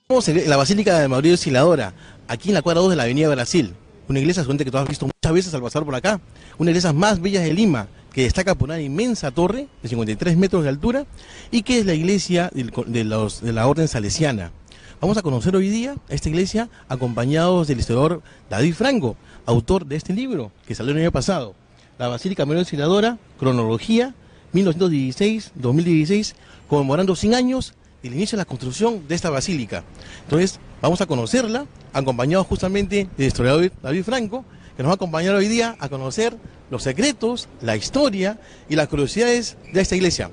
Estamos en la Basílica de María Auxiliadora, aquí en la cuadra 2 de la Avenida Brasil. Una iglesia seguramente que tú has visto muchas veces al pasar por acá. Una de las iglesias más bellas de Lima, que destaca por una inmensa torre de 53 metros de altura y que es la iglesia de la Orden Salesiana. Vamos a conocer hoy día esta iglesia acompañados del historiador David Franco, autor de este libro que salió el año pasado. La Basílica María Auxiliadora, cronología 1916-2016, conmemorando 100 años del inicio de la construcción de esta basílica. Entonces, vamos a conocerla, acompañados justamente del historiador David Franco, que nos va a acompañar hoy día a conocer los secretos, la historia y las curiosidades de esta iglesia.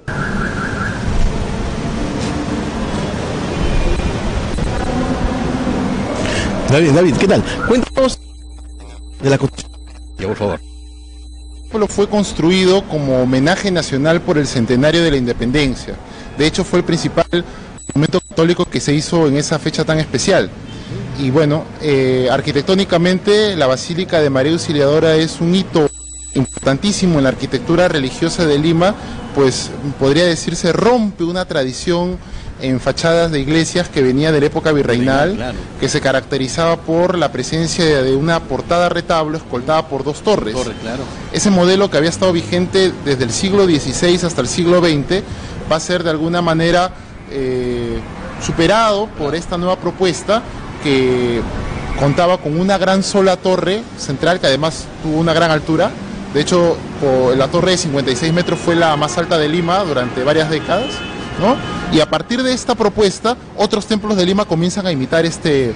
David, ¿qué tal? Cuéntanos de la construcción, por favor. El templo fue construido como homenaje nacional por el centenario de la independencia. De hecho, fue el principal monumento católico que se hizo en esa fecha tan especial. Y bueno, arquitectónicamente la Basílica de María Auxiliadora es un hito importantísimo en la arquitectura religiosa de Lima, pues podría decirse rompe una tradición en fachadas de iglesias que venía de la época virreinal, claro, que se caracterizaba por la presencia de una portada retablo escoltada por dos torres. Claro. Ese modelo, que había estado vigente desde el siglo XVI hasta el siglo XX, va a ser de alguna manera superado por esta nueva propuesta, que contaba con una gran sola torre central, que además tuvo una gran altura. De hecho, la torre de 56 metros fue la más alta de Lima durante varias décadas, ¿no? Y a partir de esta propuesta, otros templos de Lima comienzan a imitar este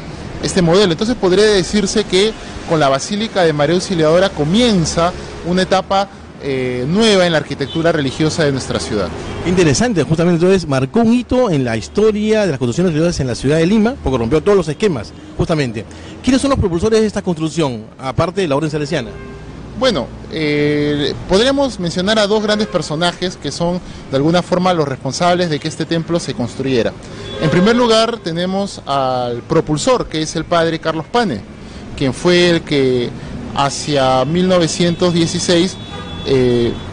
modelo. Entonces podría decirse que con la Basílica de María Auxiliadora comienza una etapa nueva en la arquitectura religiosa de nuestra ciudad. Interesante, justamente entonces marcó un hito en la historia de las construcciones religiosas en la ciudad de Lima, porque rompió todos los esquemas, justamente. ¿Quiénes son los propulsores de esta construcción, aparte de la Orden Salesiana? Bueno, podríamos mencionar a dos grandes personajes que son de alguna forma los responsables de que este templo se construyera. En primer lugar tenemos al propulsor, que es el padre Carlos Pane, quien fue el que hacia 1916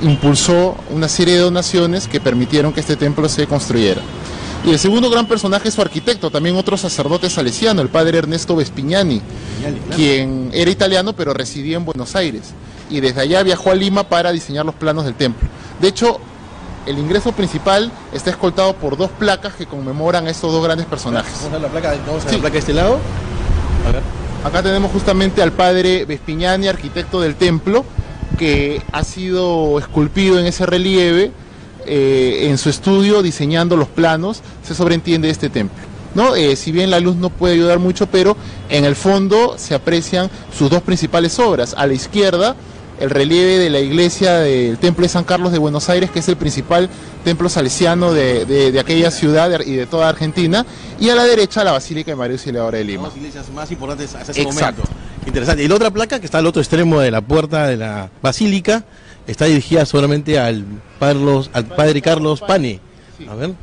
impulsó una serie de donaciones que permitieron que este templo se construyera. Y el segundo gran personaje es su arquitecto, también otro sacerdote salesiano, el padre Ernesto Vespignani, claro, quien era italiano pero residía en Buenos Aires, y desde allá viajó a Lima para diseñar los planos del templo. De hecho, el ingreso principal está escoltado por dos placas que conmemoran a estos dos grandes personajes. Vamos a la placa, la placa de este lado. A ver. Acá tenemos justamente al padre Vespignani, arquitecto del templo, que ha sido esculpido en ese relieve. En su estudio, diseñando los planos, se sobreentiende este templo, ¿no? Si bien la luz no puede ayudar mucho, pero en el fondo se aprecian sus dos principales obras. A la izquierda, el relieve de la iglesia del Templo de San Carlos de Buenos Aires, que es el principal templo salesiano de aquella ciudad y de toda Argentina, y a la derecha la Basílica de María Auxiliadora de Lima. Las iglesias más importantes hasta ese momento. Interesante. Y la otra placa, que está al otro extremo de la puerta de la basílica, está dirigida solamente al padre Carlos Pane. A ver.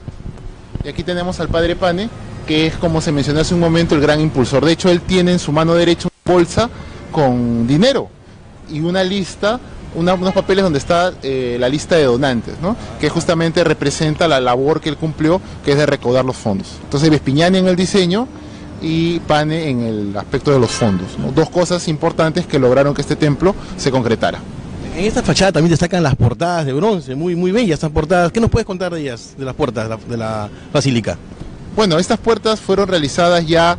Y aquí tenemos al padre Pane, que es, como se mencionó hace un momento, el gran impulsor. De hecho, él tiene en su mano derecha una bolsa con dinero y una lista, unos papeles donde está la lista de donantes, ¿no? Que justamente representa la labor que él cumplió, que es de recaudar los fondos. Entonces, Vespignani en el diseño y Pane en el aspecto de los fondos, ¿no? Dos cosas importantes que lograron que este templo se concretara. En esta fachada también destacan las portadas de bronce, muy bellas estas portadas. ¿Qué nos puedes contar de ellas, de las puertas de la basílica? Bueno, estas puertas fueron realizadas ya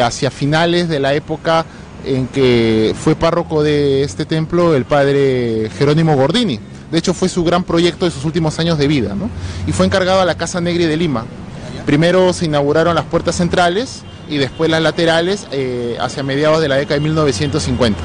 hacia finales de la época en que fue párroco de este templo el padre Jerónimo Gordini. De hecho, fue su gran proyecto de sus últimos años de vida, ¿no? Y fue encargado a la Casa Negri de Lima. Primero se inauguraron las puertas centrales y después las laterales hacia mediados de la década de 1950.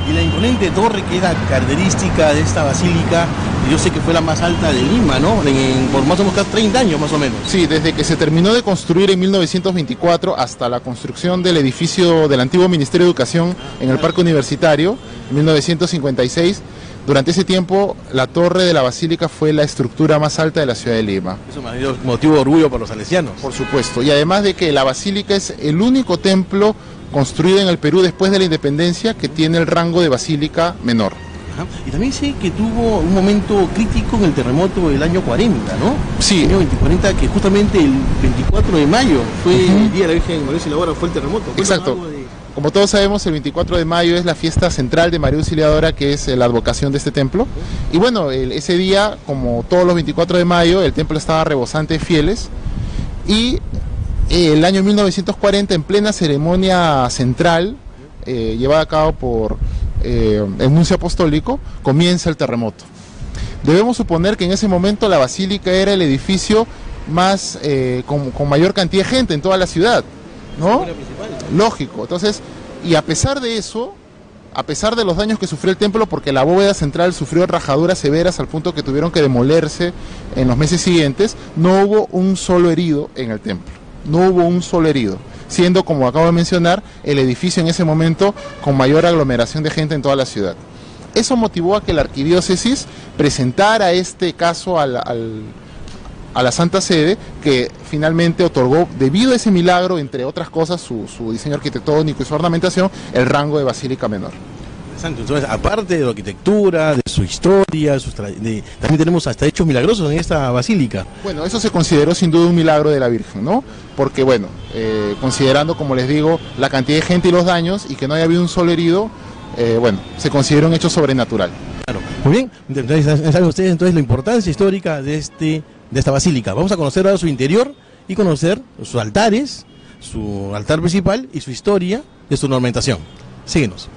Y la imponente torre que era característica de esta basílica, yo sé que fue la más alta de Lima, ¿no? Por más o menos 30 años más o menos. Sí, desde que se terminó de construir en 1924 hasta la construcción del edificio del antiguo Ministerio de Educación en el Parque Universitario, en 1956, durante ese tiempo la torre de la basílica fue la estructura más alta de la ciudad de Lima. Eso me ha sido motivo de orgullo para los salesianos. Por supuesto, y además de que la basílica es el único templo construido en el Perú después de la independencia que tiene el rango de basílica menor. Ajá. Y también sé que tuvo un momento crítico en el terremoto del año 40, ¿no? Sí. El año 40, que justamente el 24 de mayo fue el Día de la Virgen María Auxiliadora, fue el terremoto. Exacto. Como todos sabemos, el 24 de mayo es la fiesta central de María Auxiliadora, que es la advocación de este templo. Y bueno, ese día, como todos los 24 de mayo, el templo estaba rebosante de fieles. Y el año 1940, en plena ceremonia central, llevada a cabo por el nuncio apostólico, comienza el terremoto. Debemos suponer que en ese momento la basílica era el edificio más con mayor cantidad de gente en toda la ciudad, ¿no? Lógico. Entonces, y a pesar de eso, a pesar de los daños que sufrió el templo, porque la bóveda central sufrió rajaduras severas al punto que tuvieron que demolerse en los meses siguientes, no hubo un solo herido en el templo. No hubo un solo herido, siendo, como acabo de mencionar, el edificio en ese momento con mayor aglomeración de gente en toda la ciudad. Eso motivó a que la arquidiócesis presentara este caso a la Santa Sede, que finalmente otorgó, debido a ese milagro, entre otras cosas, su diseño arquitectónico y su ornamentación, el rango de basílica menor. Interesante. Entonces, aparte de la arquitectura, de su historia, también tenemos hasta hechos milagrosos en esta basílica. Bueno, eso se consideró sin duda un milagro de la Virgen, ¿no? Porque, bueno, considerando, como les digo, la cantidad de gente y los daños, y que no haya habido un solo herido, bueno, se consideró un hecho sobrenatural. Claro. Muy bien, saben ustedes entonces la importancia histórica de esta basílica. Vamos a conocer ahora su interior y conocer sus altares, su altar principal y su historia de su ornamentación. Síguenos.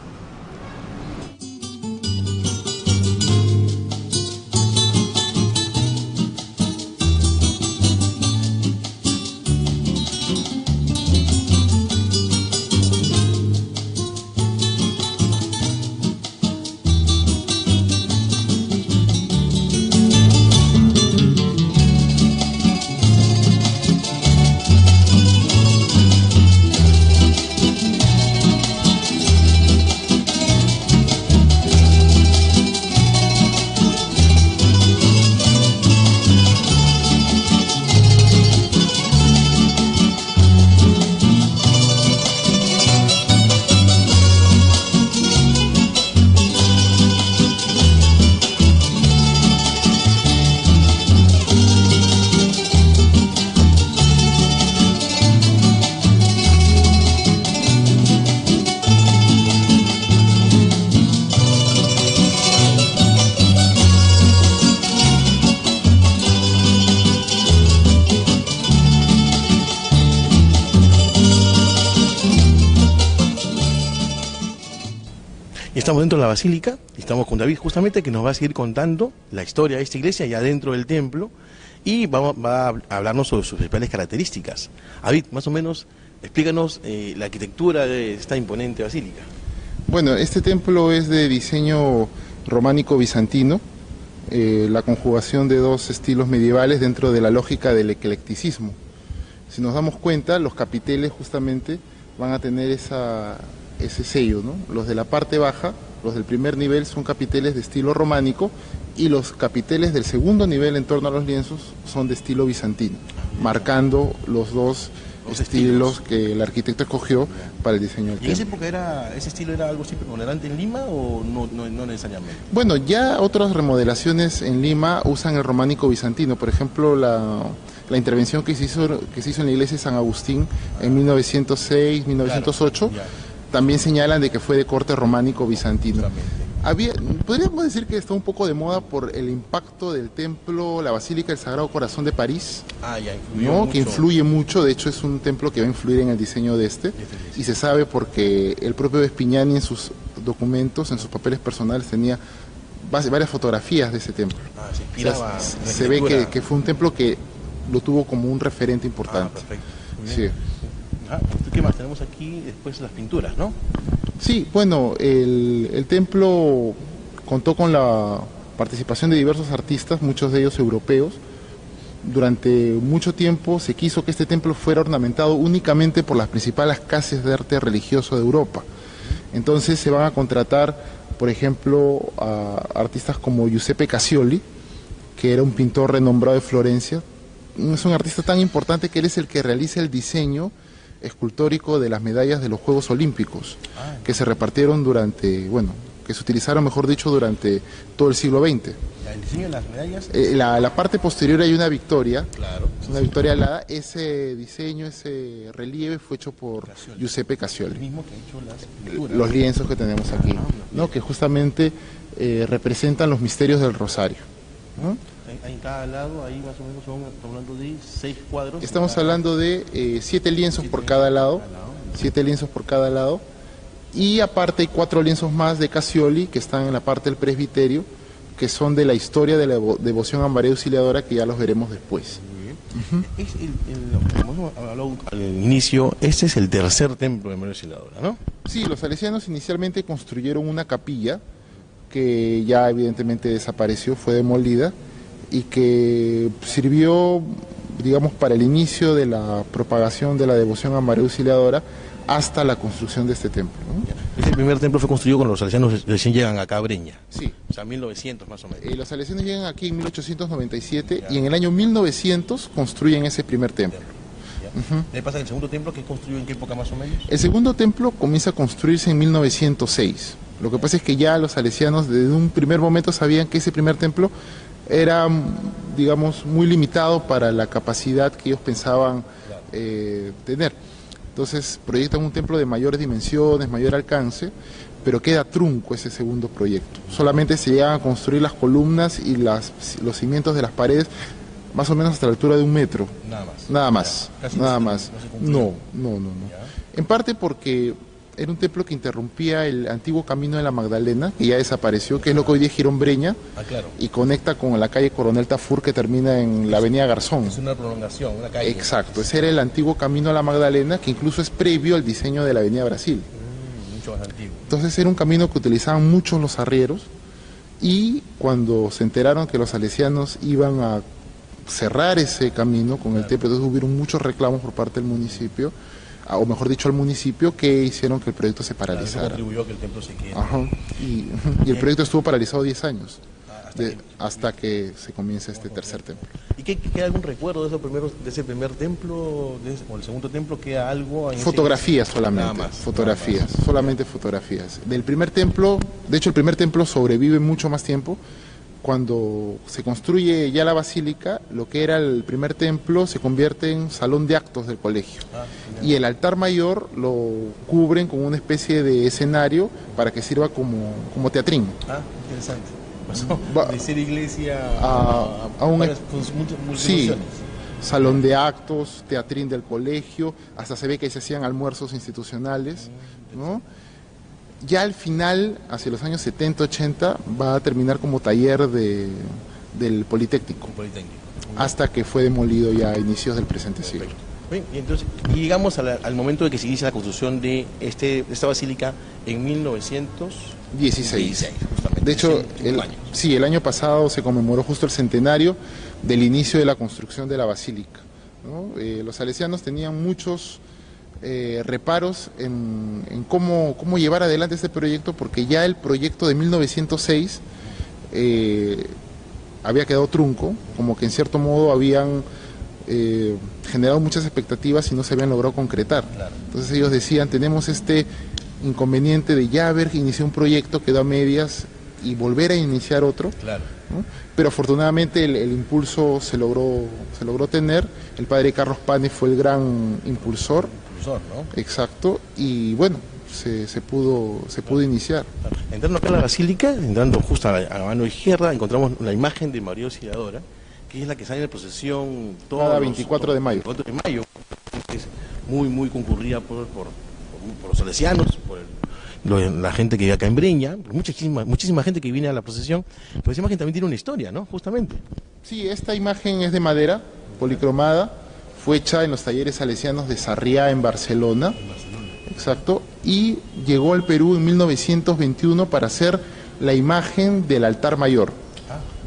Estamos dentro de la basílica y estamos con David justamente, que nos va a seguir contando la historia de esta iglesia ya dentro del templo, y va a hablarnos sobre sus principales características. David, más o menos, explícanos la arquitectura de esta imponente basílica. Bueno, este templo es de diseño románico bizantino, la conjugación de dos estilos medievales dentro de la lógica del eclecticismo. Si nos damos cuenta, los capiteles justamente van a tener ese sello, ¿no? Los de la parte baja, los del primer nivel, son capiteles de estilo románico, y los capiteles del segundo nivel en torno a los lienzos son de estilo bizantino, marcando los dos estilos que el arquitecto escogió para el diseño del templo. ¿Y en esa época ese estilo era algo siempre preponderante en Lima o no necesariamente? Bueno, ya otras remodelaciones en Lima usan el románico bizantino. Por ejemplo, la intervención que se hizo en la iglesia de San Agustín en 1906, 1908, claro, también señalan de que fue de corte románico bizantino. Podríamos decir que está un poco de moda por el impacto del templo, la Basílica del Sagrado Corazón de París, ¿no? Que influye mucho. De hecho, es un templo que va a influir en el diseño de y se sabe porque el propio Vespignani en sus documentos, en sus papeles personales, tenía varias fotografías de ese templo. Se ve que fue un templo que lo tuvo como un referente importante. Perfecto. Sí. ¿Qué más? Tenemos aquí después las pinturas, ¿no? Sí, bueno, el templo contó con la participación de diversos artistas, muchos de ellos europeos. Durante mucho tiempo se quiso que este templo fuera ornamentado únicamente por las principales casas de arte religioso de Europa. Entonces se van a contratar, por ejemplo, a artistas como Giuseppe Cassioli, que era un pintor renombrado de Florencia. Es un artista tan importante que él es el que realiza el diseño escultórico de las medallas de los Juegos Olímpicos, que se repartieron durante, bueno, que se utilizaron, mejor dicho, durante todo el siglo XX. ¿El diseño de las medallas? La parte posterior hay una victoria, Claro. una victoria alada. Ese diseño, ese relieve fue hecho por Giuseppe El Cassioli. mismo que ha hecho las pinturas. Los lienzos que tenemos aquí, ¿no? Que justamente representan los misterios del Rosario, ¿no? En cada lado, ahí más o menos estamos hablando de 6 cuadros. Estamos hablando de 7 lienzos por cada lado, 7 lienzos por cada lado, y aparte hay 4 lienzos más de Cassioli que están en la parte del presbiterio, que son de la historia de la devoción a María Auxiliadora, que ya los veremos después. Es como hemos hablado al inicio, este es el tercer templo de María Auxiliadora, ¿no? Sí, los salesianos inicialmente construyeron una capilla que ya evidentemente desapareció, fue demolida, y que sirvió, digamos, para el inicio de la propagación de la devoción a María Auxiliadora hasta la construcción de este templo, ¿no? Ese primer templo fue construido cuando los salesianos recién llegan acá a Breña. Sí. O sea, 1900 más o menos. Los salesianos llegan aquí en 1897 y en el año 1900 construyen ese primer templo. ¿Le pasa el segundo templo que construyó en qué época más o menos? El segundo templo comienza a construirse en 1906. Lo que pasa es que ya los salesianos desde un primer momento sabían que ese primer templo era, digamos, muy limitado para la capacidad que ellos pensaban tener. Entonces proyectan un templo de mayores dimensiones, mayor alcance, pero queda trunco ese segundo proyecto. Solamente se llegan a construir las columnas y los cimientos de las paredes más o menos hasta la altura de 1 metro. Nada más. Nada más, Casi nada no se- más. no se cumplió. No. En parte porque era un templo que interrumpía el antiguo camino de la Magdalena, que ya desapareció, que es lo que hoy día es Girón Breña, Claro. y conecta con la calle Coronel Tafur, que termina en la avenida Garzón. Es una prolongación, una calle. Exacto, ese era el antiguo camino a la Magdalena, que incluso es previo al diseño de la avenida Brasil. Mucho más antiguo. Entonces era un camino que utilizaban muchos los arrieros, y cuando se enteraron que los salesianos iban a cerrar ese camino con el templo, entonces hubieron muchos reclamos por parte del municipio, o mejor dicho al municipio, que hicieron que el proyecto se Eso paralizara. contribuyó a que el templo se quede. Ajá. Y el proyecto estuvo paralizado 10 años, Hasta que- hasta que se comienza este tercer templo. ¿Y queda algún recuerdo de, de ese primer templo, o el segundo templo? ¿Queda algo? En ese- Fotografías solamente, Nada más, fotografías, nada más. solamente fotografías. Del primer templo, de hecho el primer templo sobrevive mucho más tiempo. Cuando se construye ya la basílica, lo que era el primer templo se convierte en salón de actos del colegio. Y el altar mayor lo cubren con una especie de escenario para que sirva como teatrín. Interesante. Pasó Va- de ser iglesia a un- varias- con muchas Sí, funciones. salón de actos, teatrín del colegio, hasta se ve que se hacían almuerzos institucionales, ¿no? Ya al final, hacia los años 70, 80, va a terminar como taller del Politécnico, Politécnico. hasta que fue demolido ya a inicios del presente siglo. Bien, y entonces, y llegamos al momento de que se inicia la construcción de esta basílica en 1916. 16. Justamente. De hecho, 105 años. sí, el año pasado se conmemoró justo el centenario del inicio de la construcción de la basílica, ¿no? Los salesianos tenían muchos reparos en cómo llevar adelante este proyecto, porque ya el proyecto de 1906 había quedado trunco, como que en cierto modo habían generado muchas expectativas y no se habían logrado concretar. Claro. Entonces ellos decían, tenemos este inconveniente de ya haber iniciado un proyecto, quedó a medias, y volver a iniciar otro, Claro. ¿no? Pero afortunadamente el impulso se logró tener. El padre Carlos Pane fue el gran impulsor, Profesor, ¿no? exacto, y bueno, se pudo iniciar. Entrando acá a la basílica, entrando justo a la mano izquierda, encontramos la imagen de María Auxiliadora, que es la que sale en la procesión Cada 24 de mayo. 24 de mayo, que es muy concurrida por los salesianos, por la gente que vive acá en Breña, muchísima gente que viene a la procesión. Pero esa imagen también tiene una historia, ¿no? Justamente. Sí, esta imagen es de madera, policromada, fue hecha en los talleres salesianos de Sarriá en Barcelona, exacto, y llegó al Perú en 1921 para hacer la imagen del altar mayor.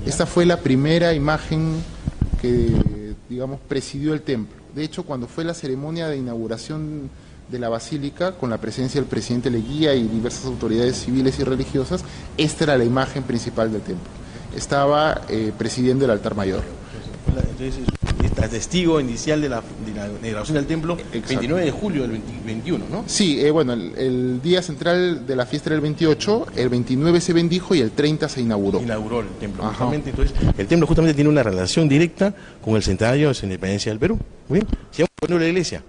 Esta fue la primera imagen que, digamos, presidió el templo. De hecho, cuando fue la ceremonia de inauguración de la basílica, con la presencia del presidente Leguía y diversas autoridades civiles y religiosas, esta era la imagen principal del templo. Estaba presidiendo el altar mayor. entonces es testigo inicial de la inauguración del templo. Exacto. 29 de julio del 21, ¿no? Sí, bueno, el día central de la fiesta era el 28, el 29 se bendijo y el 30 se inauguró. Inauguró el templo, Ajá. justamente. Entonces, el templo justamente tiene una relación directa con el centenario de su independencia del Perú. Muy bien, sigamos poniendo la iglesia.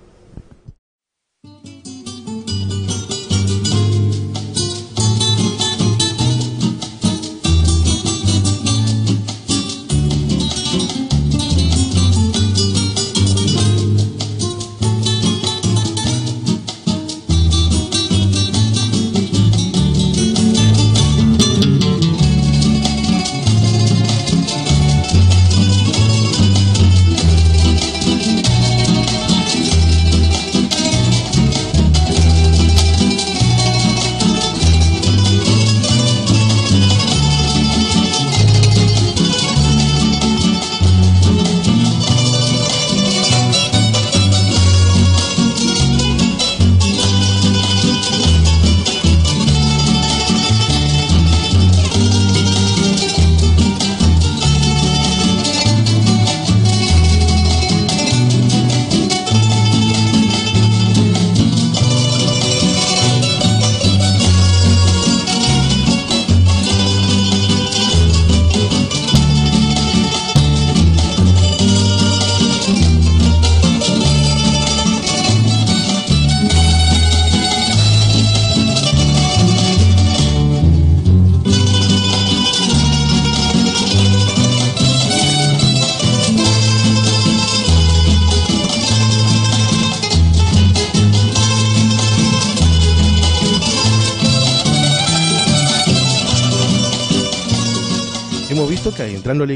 Hemos visto que entrando a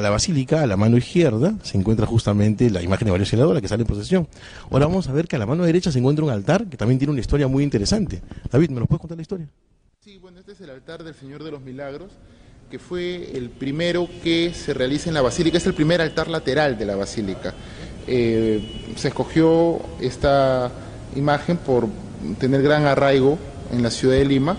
la basílica, a la mano izquierda, se encuentra justamente la imagen de María Auxiliadora que sale en procesión. Ahora vamos a ver que a la mano derecha se encuentra un altar que también tiene una historia muy interesante. David, ¿me lo puedes contar la historia? Sí, bueno, este es el altar del Señor de los Milagros, que fue el primero que se realiza en la basílica, es el primer altar lateral de la basílica. Se escogió esta imagen por tener gran arraigo en la ciudad de Lima,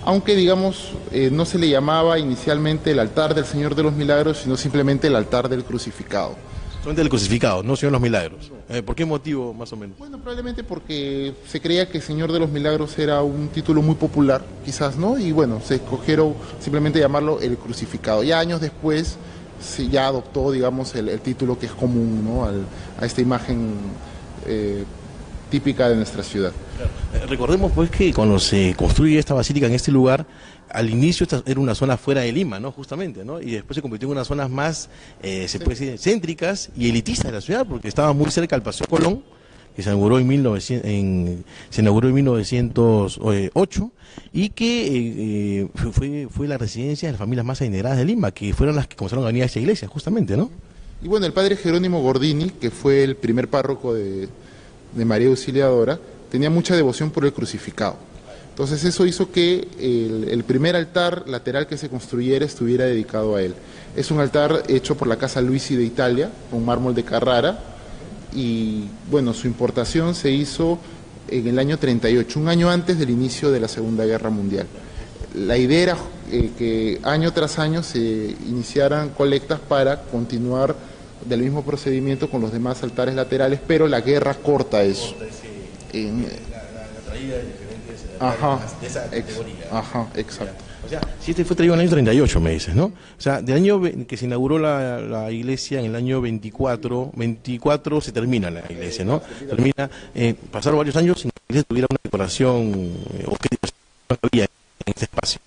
aunque digamos no se le llamaba inicialmente el altar del Señor de los Milagros, sino simplemente el altar del crucificado. Solamente el crucificado, no Señor de los Milagros. ¿Por qué motivo más o menos? Bueno, probablemente porque se creía que Señor de los Milagros era un título muy popular, quizás, ¿no? Y bueno, se escogieron simplemente llamarlo el crucificado. Ya años después se ya adoptó, digamos, el título que es común, ¿no? A esta imagen típica de nuestra ciudad. Recordemos pues que cuando se construye esta basílica en este lugar, al inicio esta era una zona fuera de Lima, ¿no? Justamente, ¿no? Y después se convirtió en unas zonas más, se puede decir, céntricas y elitistas de la ciudad, porque estaba muy cerca del Paseo Colón, que se inauguró en 1908, y que fue la residencia de las familias más adineradas de Lima, que fueron las que comenzaron a venir a esta iglesia, justamente, ¿no? Y bueno, el padre Jerónimo Gordini, que fue el primer párroco de María Auxiliadora, tenía mucha devoción por el crucificado. Entonces eso hizo que el primer altar lateral que se construyera estuviera dedicado a él. Es un altar hecho por la Casa Luisi de Italia, con mármol de Carrara, y bueno, su importación se hizo en el año 38, un año antes del inicio de la Segunda Guerra Mundial. La idea era que año tras año se iniciaran colectas para continuar del mismo procedimiento con los demás altares laterales, pero la guerra corta eso. La traída de diferentes de esa categoría. Ajá, exacto. O sea, si este fue traído en el año 38, me dices, ¿no? O sea, del año que se inauguró la iglesia en el año 24 se termina la iglesia, ¿no? Pasaron varios años sin que la iglesia tuviera una decoración o qué decoración había en este espacio.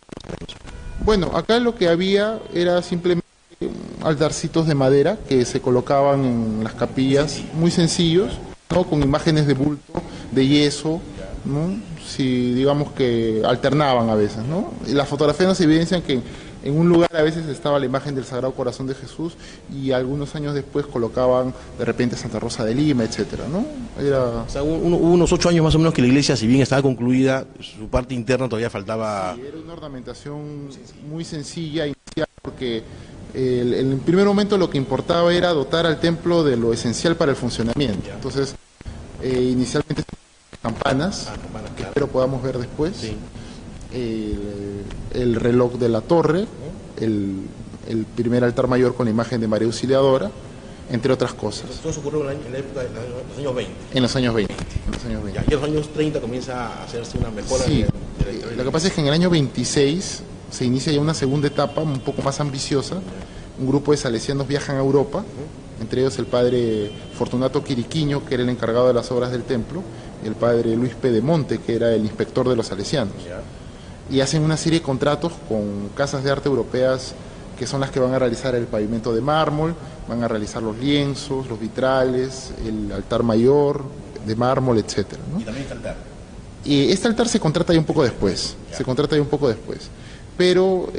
Bueno, acá lo que había era simplemente altarcitos de madera que se colocaban en las capillas, muy sencillos, ¿no? Con imágenes de bulto, de yeso, ¿no? Si digamos que alternaban a veces, ¿no? Y las fotografías nos evidencian que en un lugar a veces estaba la imagen del Sagrado Corazón de Jesús y algunos años después colocaban de repente Santa Rosa de Lima, etcétera, ¿no? O sea, hubo unos 8 años más o menos que la iglesia, si bien estaba concluida, su parte interna todavía faltaba. Sí, era una ornamentación muy sencilla inicial, porque en el primer momento lo que importaba era dotar al templo de lo esencial para el funcionamiento. Entonces, inicialmente campanas, que espero podamos ver después, sí. El reloj de la torre, el primer altar mayor con la imagen de María Auxiliadora, entre otras cosas. Todo eso ocurrió en la época de los años 20. En los años 20. En los años 20. Ya, y en los años 30 comienza a hacerse una mejora. Sí, de lo que pasa es que en el año 26 se inicia ya una segunda etapa un poco más ambiciosa. Un grupo de salesianos viajan a Europa, entre ellos el padre Fortunato Quiriquiño, que era el encargado de las obras del templo, y el padre Luis Pedemonte, que era el inspector de los salesianos. Y hacen una serie de contratos con casas de arte europeas que son las que van a realizar el pavimento de mármol, van a realizar los lienzos, los vitrales, el altar mayor de mármol, etcétera, ¿no? Y también este altar. Y este altar se contrata ya un poco después, pero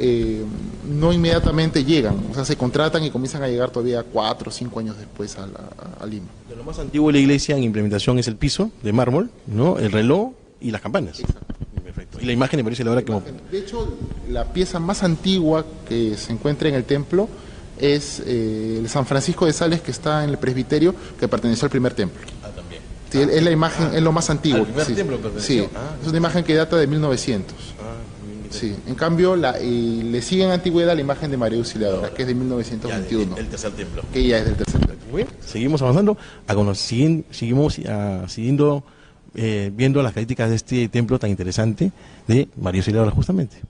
no inmediatamente llegan, o sea, se contratan y comienzan a llegar todavía 4 o 5 años después a Lima. De lo más antiguo de la iglesia en implementación es el piso de mármol, ¿no? El reloj y las campanas. Exacto. Perfecto. Y la imagen me parece la hora que... De hecho, la pieza más antigua que se encuentra en el templo es el San Francisco de Sales, que está en el presbiterio, que perteneció al primer templo. Ah, también. Sí, es la imagen, es lo más antiguo. Al primer Sí, templo perteneció. sí. Es una imagen que data de 1900. Sí, en cambio le sigue en antigüedad la imagen de María Auxiliadora, que es de 1921. El tercer templo. Que ya es del tercer templo. Muy bien, seguimos avanzando, seguimos siguiendo viendo las características de este templo tan interesante de María Auxiliadora justamente.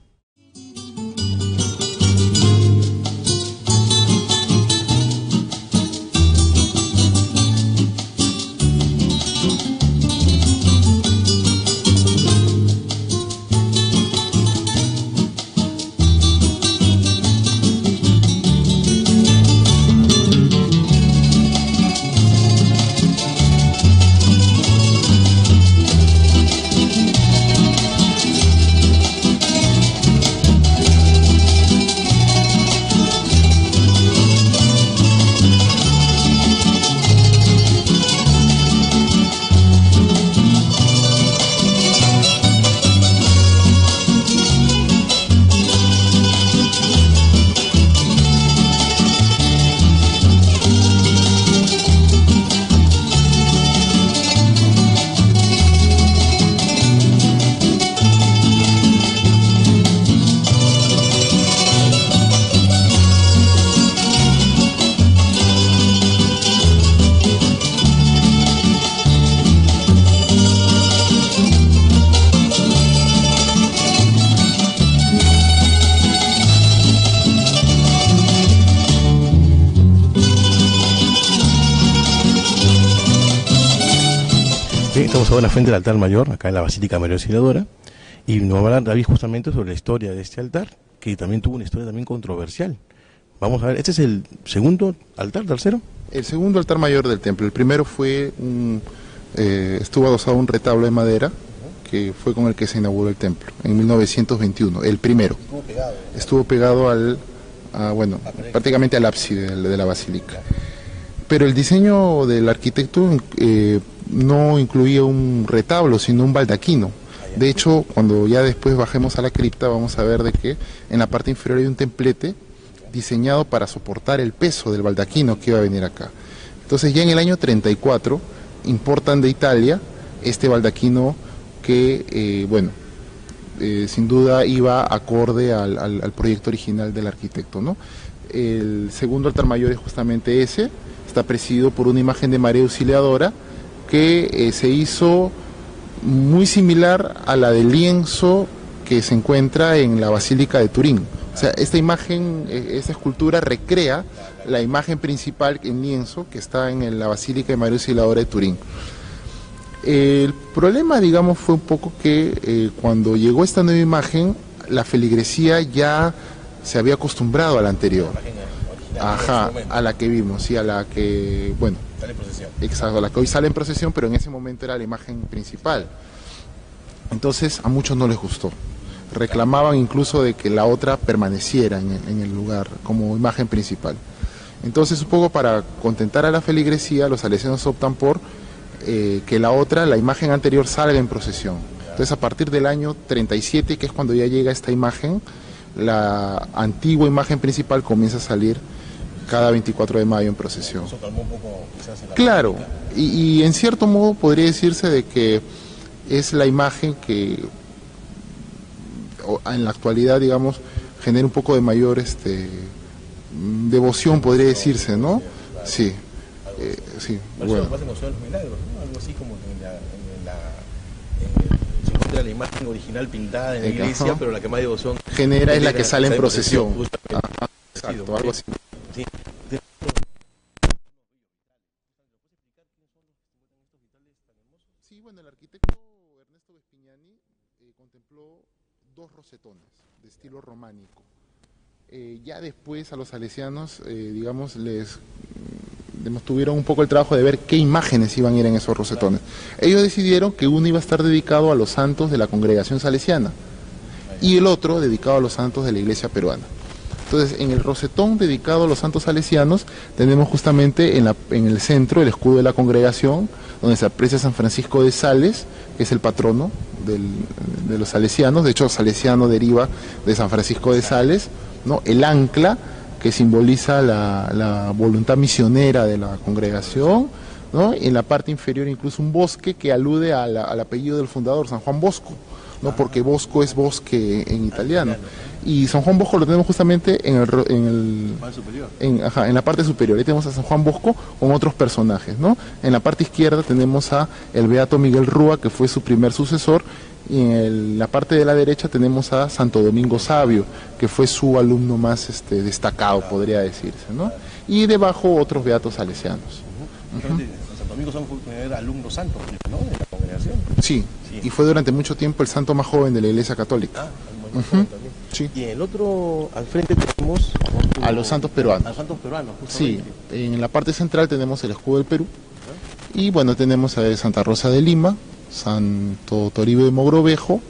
Estamos ahora en la frente del altar mayor, acá en la Basílica María Auxiliadora, y nos va a hablar David justamente sobre la historia de este altar, que también tuvo una historia también controversial. Vamos a ver, ¿este es el segundo altar, tercero? El segundo altar mayor del templo. El primero fue estuvo adosado un retablo de madera, que fue con el que se inauguró el templo, en 1921, el primero. Estuvo pegado prácticamente al ábside de la basílica. Pero el diseño del arquitecto no incluía un retablo, sino un baldaquino. De hecho, cuando ya después bajemos a la cripta, vamos a ver de que en la parte inferior hay un templete diseñado para soportar el peso del baldaquino que iba a venir acá. Entonces ya en el año 34 importan de Italia este baldaquino que, sin duda iba acorde al proyecto original del arquitecto, ¿no? El segundo altar mayor es justamente ese, está presidido por una imagen de María Auxiliadora que se hizo muy similar a la del lienzo que se encuentra en la Basílica de Turín. O sea, esta imagen, esta escultura recrea la imagen principal en lienzo que está en la Basílica de María Auxiliadora de Turín. El problema, digamos, fue un poco que cuando llegó esta nueva imagen, la feligresía ya se había acostumbrado a la anterior. Ajá, a la que vimos, sí, a la que, sale en procesión. Exacto, a la que hoy sale en procesión, pero en ese momento era la imagen principal. Entonces a muchos no les gustó. Reclamaban incluso de que la otra permaneciera en el lugar como imagen principal. Entonces, un poco para contentar a la feligresía, los salesianos optan por que la imagen anterior salga en procesión. Entonces, a partir del año 37, que es cuando ya llega esta imagen, la antigua imagen principal comienza a salir cada 24 de mayo en procesión. Eso calmó un poco, quizás, en la Claro, política. y en cierto modo podría decirse de que es la imagen que en la actualidad, digamos, genera un poco de mayor devoción, podría decirse, ¿no? Sí. Sí, bueno. bueno. Pasa en Los Milagros, ¿no? Algo así como se encuentra la imagen original pintada en la iglesia, pero la que más devoción genera es la que sale en procesión. Ajá, Exacto, algo así. Sí. Sí, bueno, el arquitecto Ernesto Vespignani contempló dos rosetones de estilo románico. Ya después a los salesianos, digamos, tuvieron un poco el trabajo de ver qué imágenes iban a ir en esos rosetones. Ellos decidieron que uno iba a estar dedicado a los santos de la congregación salesiana y el otro dedicado a los santos de la iglesia peruana. Entonces, en el rosetón dedicado a los santos salesianos, tenemos justamente en el centro el escudo de la congregación, donde se aprecia San Francisco de Sales, que es el patrono de los salesianos. De hecho, salesiano deriva de San Francisco de Sales, ¿no? El ancla, que simboliza la voluntad misionera de la congregación, ¿no? En la parte inferior incluso un bosque que alude al apellido del fundador, San Juan Bosco, ¿no? Porque bosco es bosque en italiano. Y San Juan Bosco lo tenemos justamente en la parte superior. Ahí tenemos a San Juan Bosco con otros personajes, ¿no? En la parte izquierda tenemos a el beato Miguel Rúa, que fue su primer sucesor, y en la parte de la derecha tenemos a Santo Domingo Sabio, que fue su alumno más destacado, podría decirse, ¿no? Y debajo otros beatos salesianos. Santo Domingo Sabio fue el primer alumno santo, ¿no? De la congregación. Sí, y fue durante mucho tiempo el santo más joven de la Iglesia Católica. Sí. Y en el otro, al frente tenemos a los santos peruanos. A los santos peruanos, justamente. Sí, en la parte central tenemos el escudo del Perú. Y bueno, tenemos a Santa Rosa de Lima, Santo Toribio de Mogrovejo,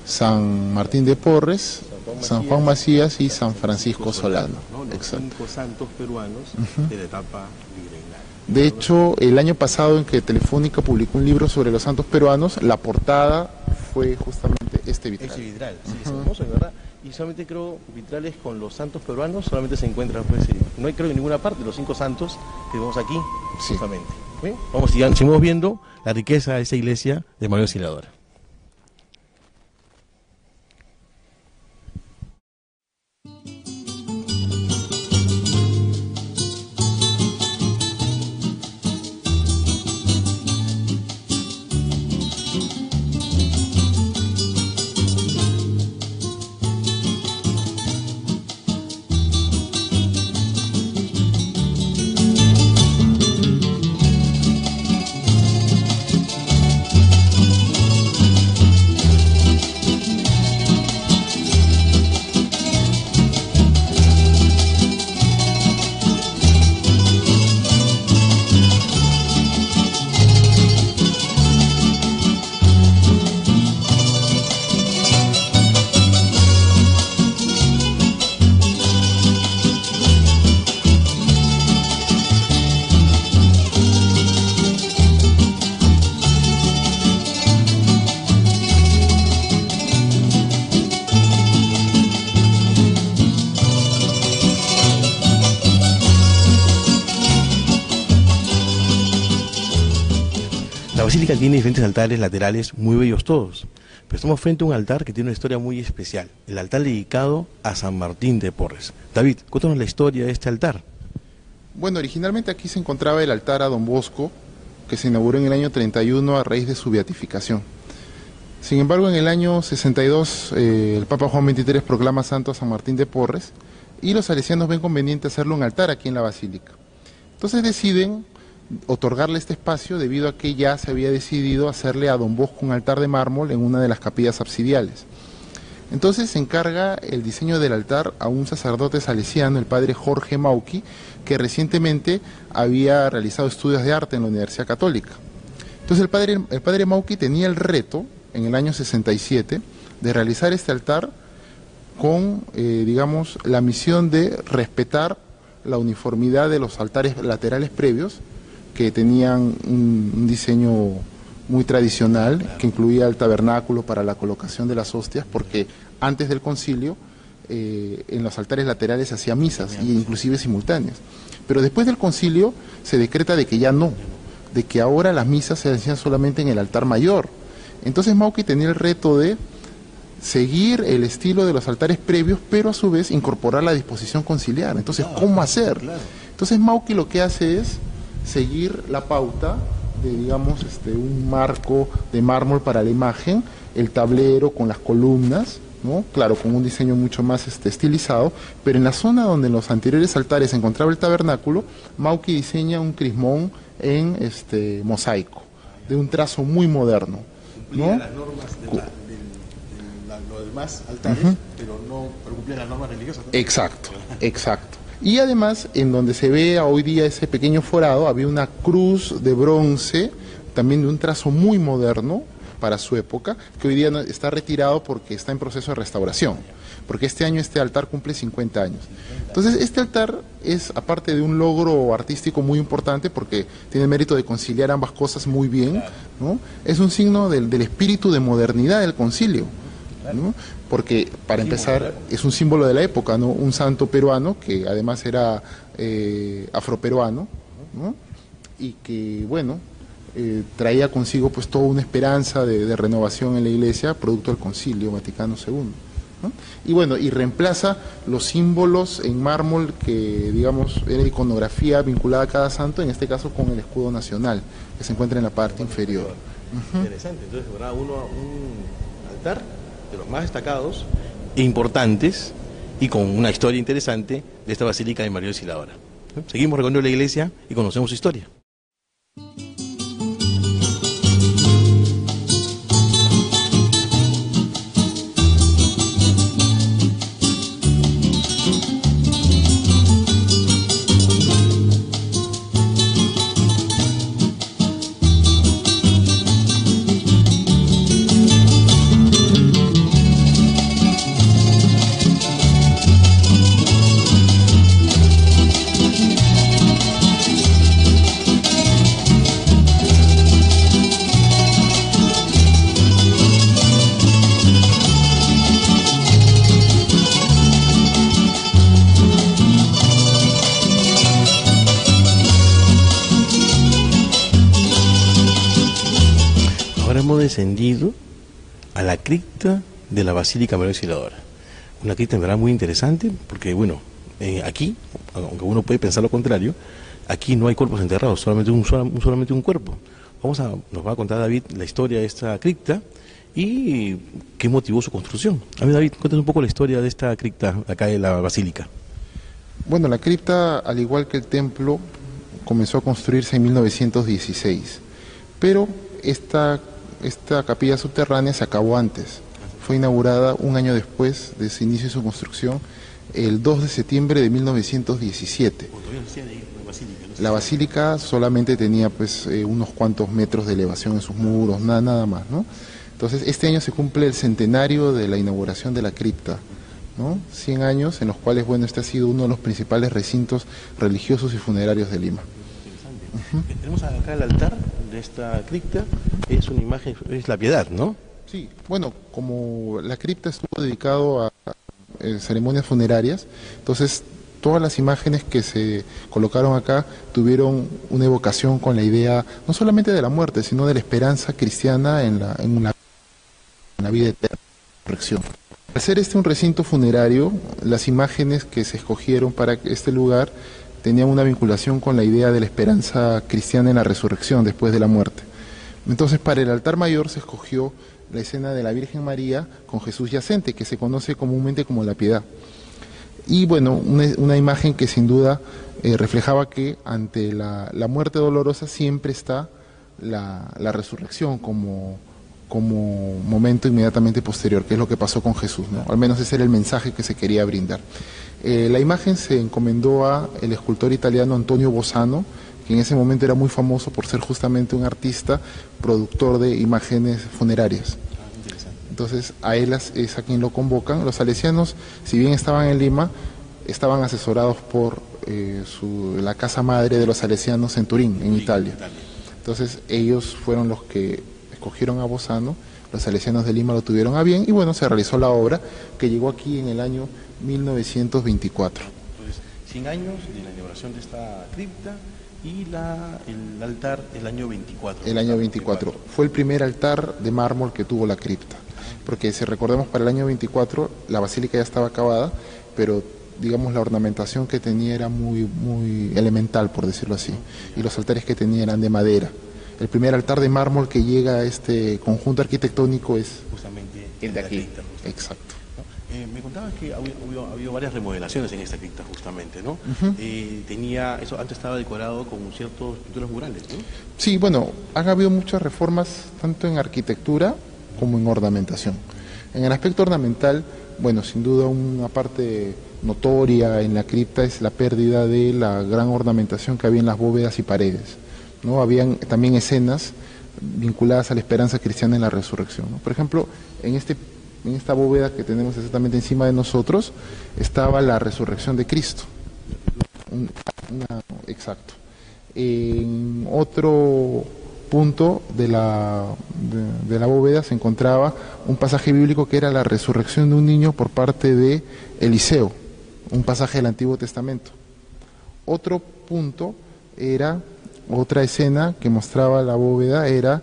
San Martín de Porres, San Juan Macías y San Francisco Solano. Los 5 santos peruanos de la etapa virreinal. De hecho, el año pasado en que Telefónica publicó un libro sobre los santos peruanos, la portada fue justamente este vitral. Ese vitral, sí, es hermoso, de verdad. Y solamente creo vitrales con los santos peruanos solamente se encuentran, pues, no hay creo en ninguna parte los 5 santos que vemos aquí, justamente. ¿Bien? Seguimos viendo la riqueza de esa iglesia de María Auxiliadora. La basílica tiene diferentes altares laterales muy bellos todos, pero estamos frente a un altar que tiene una historia muy especial, el altar dedicado a San Martín de Porres. David, cuéntanos la historia de este altar. Bueno, originalmente aquí se encontraba el altar a Don Bosco, que se inauguró en el año 31 a raíz de su beatificación. Sin embargo, en el año 62, el Papa Juan XXIII proclama santo a San Martín de Porres y los salesianos ven conveniente hacerle un altar aquí en la basílica. Entonces deciden otorgarle este espacio debido a que ya se había decidido hacerle a Don Bosco un altar de mármol en una de las capillas absidiales. Entonces se encarga el diseño del altar a un sacerdote salesiano, el padre Jorge Mauqui, que recientemente había realizado estudios de arte en la Universidad Católica. Entonces el padre Mauqui tenía el reto, en el año 67, de realizar este altar con, digamos, la misión de respetar la uniformidad de los altares laterales previos, que tenían un diseño muy tradicional, que incluía el tabernáculo para la colocación de las hostias, porque antes del concilio en los altares laterales se hacía misas, e inclusive simultáneas. Pero después del concilio se decreta de que ya no, de que ahora las misas se hacían solamente en el altar mayor. Entonces Mauqui tenía el reto de seguir el estilo de los altares previos, pero a su vez incorporar la disposición conciliar. Entonces, ¿cómo hacer? Entonces Mauqui lo que hace es seguir la pauta de, digamos, un marco de mármol para la imagen, el tablero con las columnas, ¿no? Claro, con un diseño mucho más estilizado, pero en la zona donde en los anteriores altares se encontraba el tabernáculo, Mauki diseña un crismón en mosaico, de un trazo muy moderno, ¿no? Las normas de los demás altares, pero cumplía las normas religiosas, ¿no? Exacto, exacto. Y además, en donde se ve hoy día ese pequeño forado, había una cruz de bronce, también de un trazo muy moderno para su época, que hoy día está retirado porque está en proceso de restauración, porque este año este altar cumple 50 años. Entonces, este altar es, aparte de un logro artístico muy importante, porque tiene el mérito de conciliar ambas cosas muy bien, ¿no? Es un signo del espíritu de modernidad del concilio, ¿no? Porque, para empezar, es un símbolo de la época, ¿no? Un santo peruano, que además era afroperuano, ¿no? Y que, bueno, traía consigo pues toda una esperanza de renovación en la iglesia, producto del Concilio Vaticano II, ¿no? Y bueno, y reemplaza los símbolos en mármol que, digamos, era iconografía vinculada a cada santo, en este caso con el escudo nacional, que se encuentra en la parte inferior. Interesante, entonces habrá un altar de los más destacados e importantes y con una historia interesante de esta Basílica de María Auxiliadora. Seguimos recorriendo la iglesia y conocemos su historia. Hemos descendido a la cripta de la Basílica María Auxiliadora. Una cripta en verdad muy interesante porque, bueno, aquí, aunque uno puede pensar lo contrario, aquí no hay cuerpos enterrados, solamente un cuerpo. Nos va a contar David la historia de esta cripta y qué motivó su construcción. A ver, David, cuéntanos un poco la historia de esta cripta acá de la Basílica. Bueno, la cripta, al igual que el templo, comenzó a construirse en 1916, pero esta capilla subterránea se acabó antes. Fue inaugurada un año después de su inicio de su construcción, el 2 de septiembre de 1917. La basílica solamente tenía pues unos cuantos metros de elevación en sus muros, nada más, ¿no? Entonces, este año se cumple el centenario de la inauguración de la cripta, ¿no? 100 años en los cuales, bueno, este ha sido uno de los principales recintos religiosos y funerarios de Lima. Tenemos acá el altar de esta cripta, es una imagen, es la Piedad, ¿no? Sí, bueno, como la cripta estuvo dedicado a ceremonias funerarias, entonces todas las imágenes que se colocaron acá tuvieron una evocación con la idea no solamente de la muerte, sino de la esperanza cristiana en la vida eterna, la resurrección. Al ser un recinto funerario, las imágenes que se escogieron para este lugar tenían una vinculación con la idea de la esperanza cristiana en la resurrección después de la muerte. Entonces, para el altar mayor se escogió la escena de la Virgen María con Jesús yacente, que se conoce comúnmente como la Piedad. Y bueno, una imagen que sin duda reflejaba que ante la muerte dolorosa siempre está la resurrección como momento inmediatamente posterior, que es lo que pasó con Jesús, ¿no? Al menos ese era el mensaje que se quería brindar. La imagen se encomendó a el escultor italiano Antonio Bossano, que en ese momento era muy famoso por ser justamente un artista productor de imágenes funerarias. Entonces a él es a quien lo convocan. Los salesianos, si bien estaban en Lima, estaban asesorados por la casa madre de los salesianos en Turín, en Italia. Entonces ellos fueron los que escogieron a Bossano, los salesianos de Lima lo tuvieron a bien y bueno, se realizó la obra que llegó aquí en el año 1924. Entonces, 100 años de la inauguración de esta cripta y el altar el año 24. El año 24. Fue el primer altar de mármol que tuvo la cripta, porque si recordemos para el año 24 la basílica ya estaba acabada, pero digamos, la ornamentación que tenía era muy elemental, por decirlo así, y los altares que tenía eran de madera. El primer altar de mármol que llega a este conjunto arquitectónico es Justamente el de la aquí. cripta. Exacto. Me contabas que ha habido varias remodelaciones en esta cripta, justamente, ¿no? Eso antes estaba decorado con ciertos pinturas murales, ¿no? Sí, bueno, han habido muchas reformas, tanto en arquitectura como en ornamentación. En el aspecto ornamental, bueno, sin duda una parte notoria en la cripta es la pérdida de la gran ornamentación que había en las bóvedas y paredes, ¿no? Habían también escenas vinculadas a la esperanza cristiana en la resurrección, ¿no? Por ejemplo, en esta bóveda que tenemos exactamente encima de nosotros estaba la resurrección de Cristo. Exacto. En otro punto de la bóveda se encontraba un pasaje bíblico que era la resurrección de un niño por parte de Eliseo, un pasaje del Antiguo Testamento. Otro punto era, otra escena que mostraba la bóveda era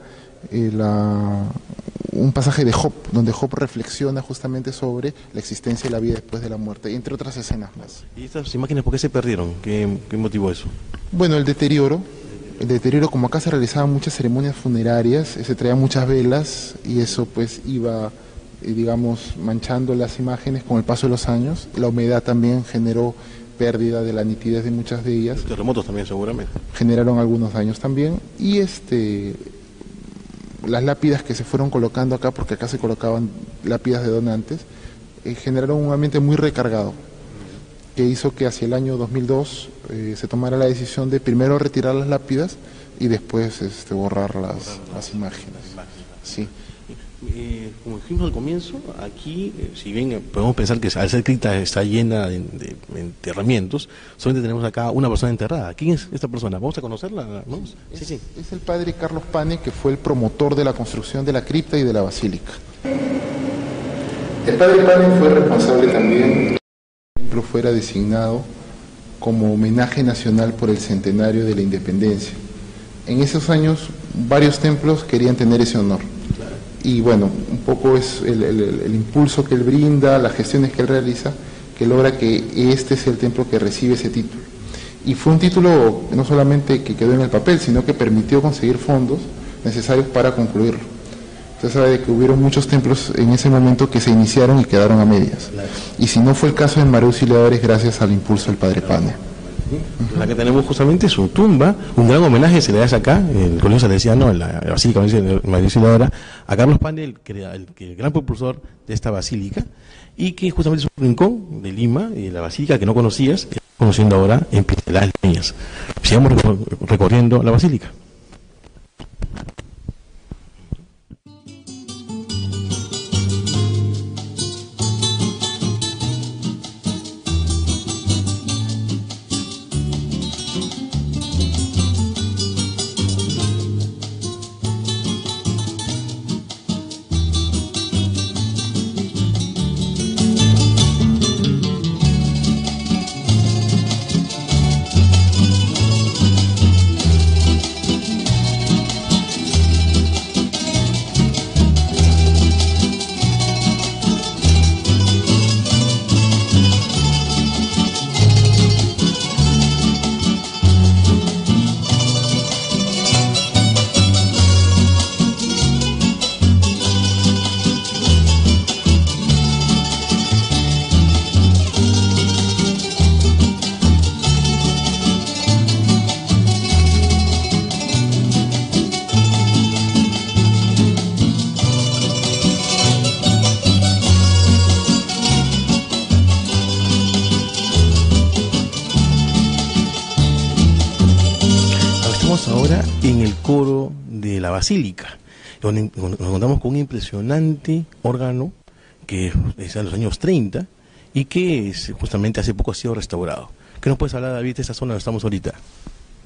un pasaje de Job, donde Job reflexiona justamente sobre la existencia y la vida después de la muerte, entre otras escenas más. ¿Y estas imágenes por qué se perdieron? ¿Qué motivó eso? Bueno, el deterioro, como acá se realizaban muchas ceremonias funerarias, se traían muchas velas y eso pues iba, digamos, manchando las imágenes con el paso de los años. La humedad también generó pérdida de la nitidez de muchas de ellas. Los terremotos también seguramente. Generaron algunos daños también y las lápidas que se fueron colocando acá, porque acá se colocaban lápidas de donantes, generaron un ambiente muy recargado, que hizo que hacia el año 2002 se tomara la decisión de primero retirar las lápidas y después borrar las imágenes. Sí. Como dijimos al comienzo, aquí, si bien podemos pensar que al ser cripta está llena de enterramientos, solamente tenemos acá una persona enterrada. ¿Quién es esta persona? ¿Vamos a conocerla? ¿Vamos? Sí. Es el padre Carlos Pane, que fue el promotor de la construcción de la cripta y de la basílica. El padre Pane fue responsable también que el templo fuera designado como homenaje nacional por el centenario de la independencia. En esos años varios templos querían tener ese honor. Y bueno, un poco es el impulso que él brinda, las gestiones que él realiza, que logra que este sea el templo que recibe ese título. Y fue un título no solamente que quedó en el papel, sino que permitió conseguir fondos necesarios para concluirlo. Usted sabe de que hubieron muchos templos en ese momento que se iniciaron y quedaron a medias. Y si no fue el caso de María Auxiliadora, es gracias al impulso del padre Pane. La que tenemos justamente su tumba, un gran homenaje se le hace acá, el colegio salesiano, en la Basílica María Auxiliadora, a Carlos Pane, el gran propulsor de esta basílica, y que justamente es un rincón de Lima, y de la basílica que no conocías, que estás conociendo ahora en Pinceladas Limeñas. Sigamos recorriendo la basílica. Ahora en el coro de la basílica, donde nos encontramos con un impresionante órgano que es de los años 30 y que justamente hace poco ha sido restaurado. ¿Qué nos puedes hablar, David, de esa zona donde estamos ahorita?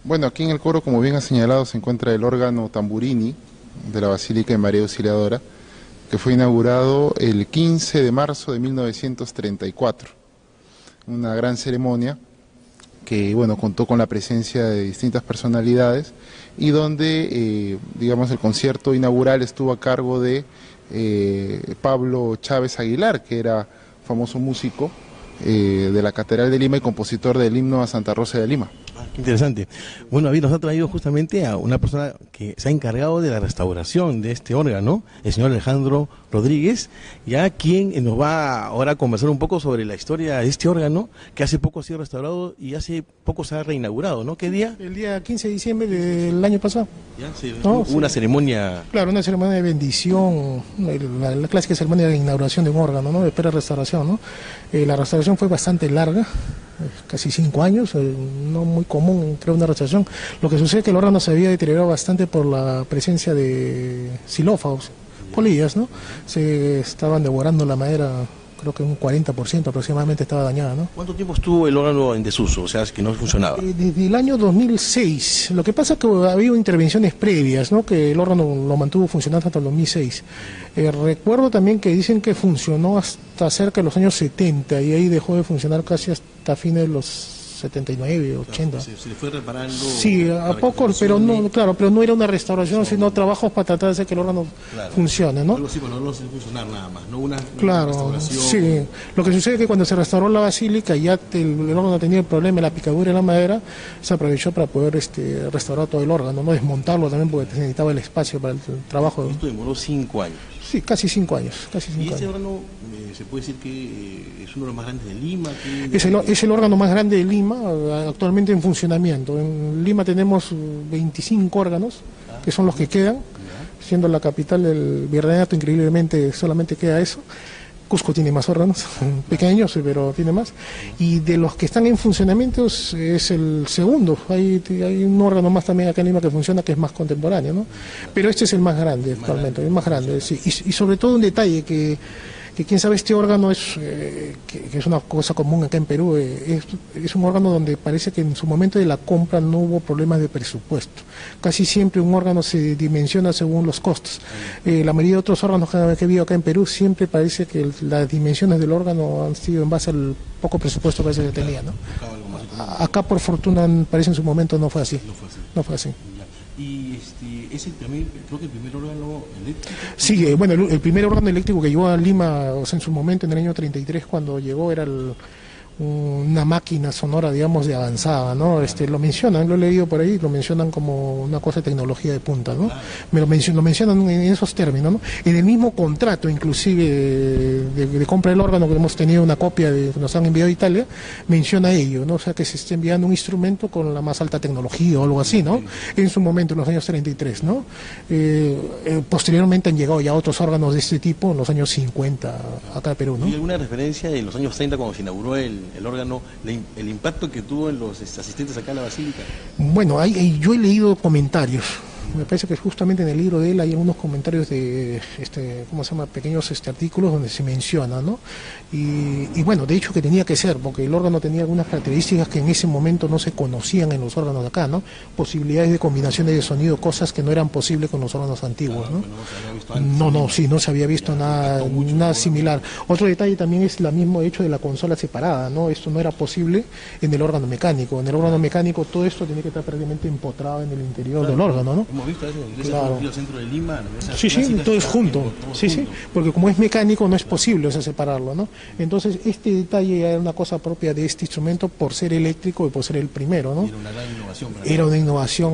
Bueno, aquí en el coro, como bien ha señalado, se encuentra el órgano Tamburini de la Basílica de María Auxiliadora, que fue inaugurado el 15 de marzo de 1934. Una gran ceremonia que bueno, contó con la presencia de distintas personalidades y donde, digamos, el concierto inaugural estuvo a cargo de Pablo Chávez Aguilar, que era famoso músico, de la Catedral de Lima y compositor del himno a Santa Rosa de Lima. Qué interesante. Bueno, David nos ha traído justamente a una persona que se ha encargado de la restauración de este órgano, el señor Alejandro Rodríguez, ya quien nos va ahora a conversar un poco sobre la historia de este órgano, que hace poco ha sido restaurado y hace poco se ha reinaugurado, ¿no? ¿Qué día? El día 15 de diciembre del año pasado. Ya, sí, ¿No? una ceremonia. Claro, una ceremonia de bendición, la clásica ceremonia de inauguración de un órgano, ¿no? De espera restauración, ¿no? La restauración fue bastante larga, casi 5 años, no muy común, creo, una restauración. Lo que sucede es que el órgano se había deteriorado bastante por la presencia de xilófagos, polillas, ¿no? Se estaban devorando la madera, creo que un 40% aproximadamente estaba dañada, ¿no? ¿Cuánto tiempo estuvo el órgano en desuso? O sea, es que no funcionaba. Desde el año 2006. Lo que pasa es que había intervenciones previas, ¿no? Que el órgano lo mantuvo funcionando hasta el 2006. Recuerdo también que dicen que funcionó hasta cerca de los años 70 y ahí dejó de funcionar casi hasta fines de los 79, 80. Claro, se le fue reparando. Sí, a poco, pero no, claro, pero no era una restauración, sino trabajos para tratar de hacer que el órgano funcione, ¿no? Algo así, bueno, no se funcionar nada más, no una Claro, restauración. sí. Lo que sucede es que cuando se restauró la basílica, ya el órgano tenía el problema de la picadura de la madera, se aprovechó para poder restaurar todo el órgano, no desmontarlo también porque se necesitaba el espacio para el trabajo. Esto demoró 5 años. Sí, casi 5 años. ¿Y ese órgano se puede decir que es uno de los más grandes de Lima? Es el órgano más grande de Lima, actualmente en funcionamiento. En Lima tenemos 25 órganos, que son los que quedan, siendo la capital del virreinato, increíblemente solamente queda eso. Cusco tiene más órganos, pequeños, pero tiene más. Y de los que están en funcionamiento es el segundo. Hay un órgano más también acá en Lima que funciona, que es más contemporáneo, ¿no? Pero este es el más grande actualmente, el más grande, sí. Y sobre todo un detalle que quién sabe, este órgano que es una cosa común acá en Perú, es un órgano donde parece que en su momento de la compra no hubo problemas de presupuesto. Casi siempre un órgano se dimensiona según los costos. La mayoría de otros órganos que he visto acá en Perú siempre parece que las dimensiones del órgano han sido en base al poco presupuesto que a veces tenía, ¿no? Acá por fortuna parece en su momento no fue así. No fue así. Y también creo que el primer órgano eléctrico. Sí, bueno, el primer órgano eléctrico que llegó a Lima, o sea, en su momento, en el año 33, cuando llegó, era una máquina sonora, digamos, de avanzada, ¿no? Lo mencionan, lo he leído por ahí, lo mencionan como una cosa de tecnología de punta, ¿no? Lo mencionan en esos términos, ¿no? En el mismo contrato, inclusive, de compra del órgano, que hemos tenido una copia que nos han enviado a Italia, menciona ello, ¿no? O sea, que se está enviando un instrumento con la más alta tecnología o algo así, ¿no? En su momento, en los años 33, ¿no? Posteriormente han llegado ya otros órganos de este tipo en los años 50, acá en Perú, ¿no? ¿Hay alguna referencia en los años 30 cuando se inauguró el órgano, el impacto que tuvo en los asistentes acá a la basílica? Bueno, yo he leído comentarios. Me parece que justamente en el libro de él hay algunos comentarios de, ¿cómo se llama? Pequeños artículos donde se menciona, ¿no? Y bueno, de hecho que tenía que ser, porque el órgano tenía algunas características que en ese momento no se conocían en los órganos de acá, ¿no? Posibilidades de combinaciones de sonido, cosas que no eran posibles con los órganos antiguos, ¿no? No se había visto nada similar. Otro detalle también es el mismo hecho de la consola separada, ¿no? Esto no era posible en el órgano mecánico. En el órgano mecánico todo esto tenía que estar prácticamente empotrado en el interior del órgano, ¿no? Hemos visto eso en la iglesia del centro de Lima. Sí, todo es junto. Sí, porque como es mecánico no es posible, o sea, separarlo, ¿no? Entonces este detalle era una cosa propia de este instrumento por ser eléctrico y por ser el primero, ¿no? Era una gran innovación. Era una innovación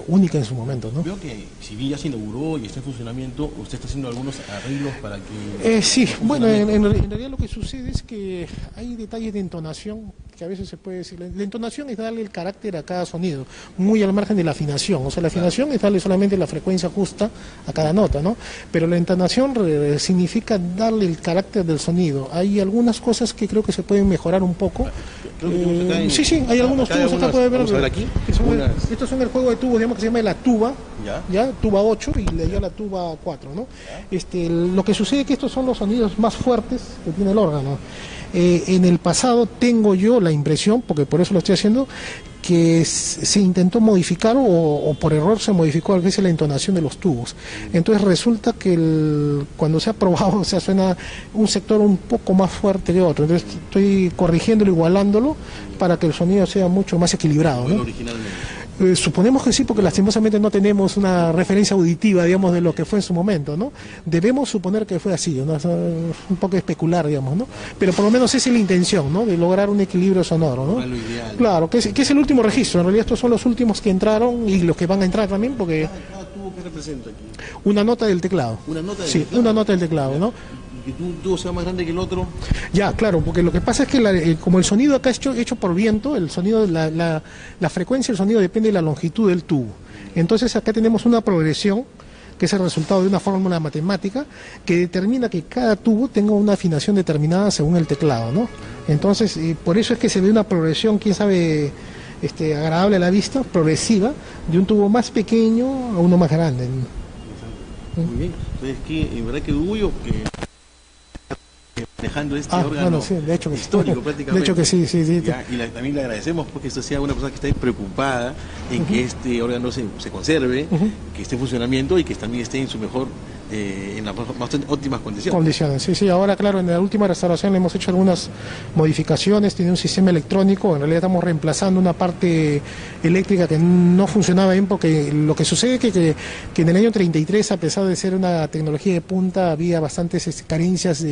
única en su momento, ¿no? Veo que si bien ya se inauguró y está en funcionamiento, usted está haciendo algunos arreglos para que... Sí, bueno, en realidad lo que sucede es que hay detalles de entonación que a veces se puede decir. La entonación es darle el carácter a cada sonido, muy al margen de la afinación. O sea, la afinación es darle solamente la frecuencia justa a cada nota, ¿no? Pero la entonación significa darle el carácter del sonido. Hay algunas cosas que creo que se pueden mejorar un poco. Sí, hay algunos tubos acá, puede ver. Vamos a ver aquí. Estos son el juego de tubos, digamos, que se llama la tuba, ¿ya? Tuba 8 y la tuba 4, ¿no? Lo que sucede es que estos son los sonidos más fuertes que tiene el órgano. En el pasado tengo yo la impresión, porque por eso lo estoy haciendo, que se intentó modificar o por error se modificó a veces la entonación de los tubos. Entonces resulta que cuando se ha probado, o sea, suena un sector un poco más fuerte que otro. Entonces estoy corrigiéndolo, igualándolo para que el sonido sea mucho más equilibrado, ¿no? Suponemos que sí, porque lastimosamente no tenemos una referencia auditiva, digamos, de lo que fue en su momento, ¿no? Debemos suponer que fue así, ¿no? Un poco especular, digamos, ¿no? Pero por lo menos esa es la intención, ¿no? De lograr un equilibrio sonoro, ¿no? Lo ideal. Claro, que es el último registro. En realidad estos son los últimos que entraron y los que van a entrar también, porque Cada tubo que representa aquí. una nota del teclado. Una nota del Sí, teclado. una nota del teclado, ¿no? Y que un tubo sea más grande que el otro. Ya, claro, porque lo que pasa es que como el sonido acá es hecho por viento, el sonido, la frecuencia del sonido depende de la longitud del tubo. Entonces acá tenemos una progresión, que es el resultado de una fórmula matemática, que determina que cada tubo tenga una afinación determinada según el teclado, ¿no? Entonces, por eso es que se ve una progresión, quién sabe, agradable a la vista, progresiva, de un tubo más pequeño a uno más grande. Muy bien. Entonces, en verdad que orgullo que manejando este órgano bueno, sí, de hecho que sí. histórico prácticamente. De hecho que sí. Ya, y también le agradecemos porque esto sea una persona que esté preocupada en que este órgano se conserve, que esté en funcionamiento y que también esté en su mejor, en las más óptimas condiciones. Sí. Ahora, claro, en la última restauración le hemos hecho algunas modificaciones, tiene un sistema electrónico, en realidad estamos reemplazando una parte eléctrica que no funcionaba bien, porque lo que sucede es que en el año 33, a pesar de ser una tecnología de punta, había bastantes carencias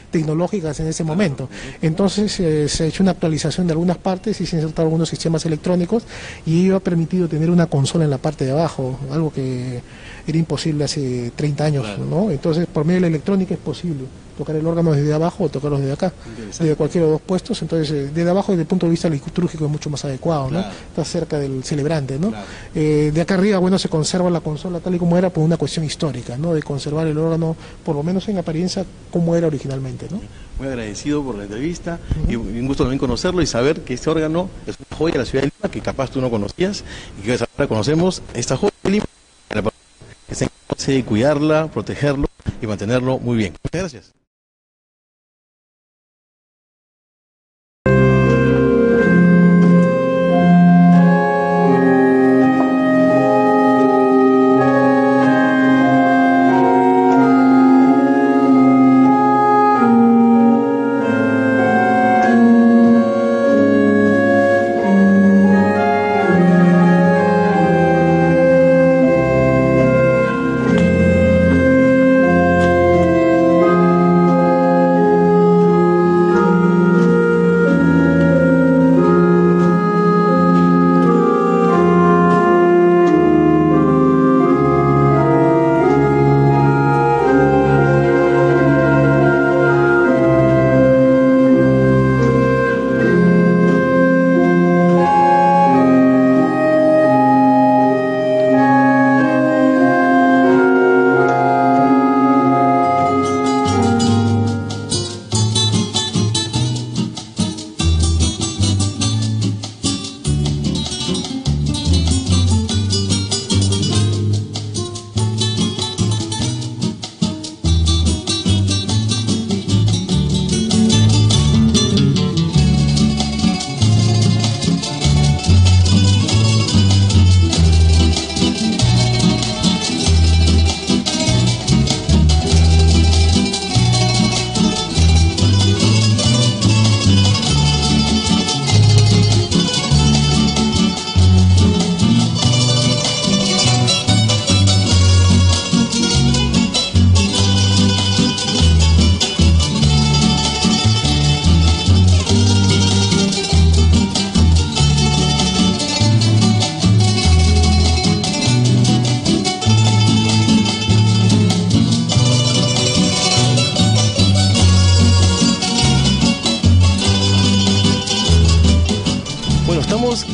tecnológicas en ese momento. Entonces se ha hecho una actualización de algunas partes y se han insertado algunos sistemas electrónicos, y ello ha permitido tener una consola en la parte de abajo, algo que era imposible hace 30 años, claro, ¿no? Entonces, por medio de la electrónica es posible tocar el órgano desde abajo o tocarlo desde acá, desde cualquiera de los dos puestos. Entonces, desde abajo, desde el punto de vista litúrgico, es mucho más adecuado, claro, ¿no? Está cerca del celebrante, ¿no? Claro. De acá arriba, bueno, se conserva la consola tal y como era por una cuestión histórica, ¿no? De conservar el órgano, por lo menos en apariencia, como era originalmente, ¿no? Muy agradecido por la entrevista y un gusto también conocerlo y saber que este órgano es una joya de la ciudad de Lima que capaz tú no conocías y que ahora conocemos esta joya de Lima, que se encarga de cuidarla, protegerlo y mantenerlo muy bien. Muchas gracias.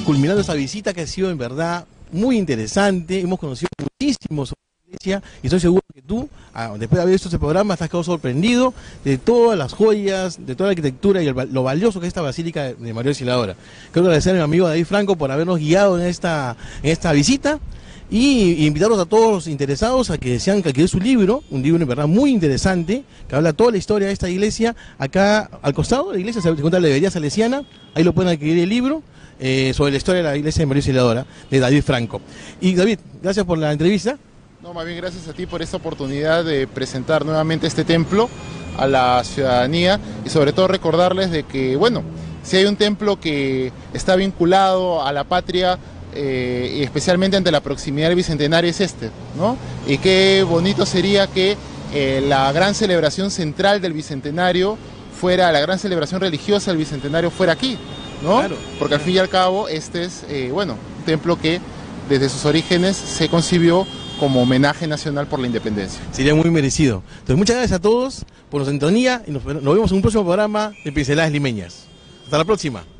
Culminando esta visita que ha sido en verdad muy interesante, hemos conocido muchísimo sobre la iglesia y estoy seguro que tú, después de haber visto este programa, estás quedado sorprendido de todas las joyas, de toda la arquitectura y lo valioso que es esta basílica de María Auxiliadora. Quiero agradecer a mi amigo David Franco por habernos guiado en esta visita y invitarlos a todos los interesados a que desean que adquirir su libro, un libro en verdad muy interesante, que habla toda la historia de esta iglesia. Acá al costado de la iglesia se encuentra la librería salesiana, ahí lo pueden adquirir el libro. Sobre la historia de la iglesia de María Auxiliadora, de David Franco. Y David, gracias por la entrevista. No, más bien gracias a ti por esta oportunidad de presentar nuevamente este templo a la ciudadanía y sobre todo recordarles de que, bueno, si hay un templo que está vinculado a la patria y especialmente ante la proximidad del Bicentenario es este, ¿no? Y qué bonito sería que la gran celebración central del Bicentenario fuera, la gran celebración religiosa del Bicentenario fuera aquí, ¿no? Claro. Porque al fin y al cabo este es, un templo que desde sus orígenes se concibió como homenaje nacional por la independencia. Sería muy merecido. Entonces, muchas gracias a todos por la sintonía y nos vemos en un próximo programa de Pinceladas Limeñas. Hasta la próxima.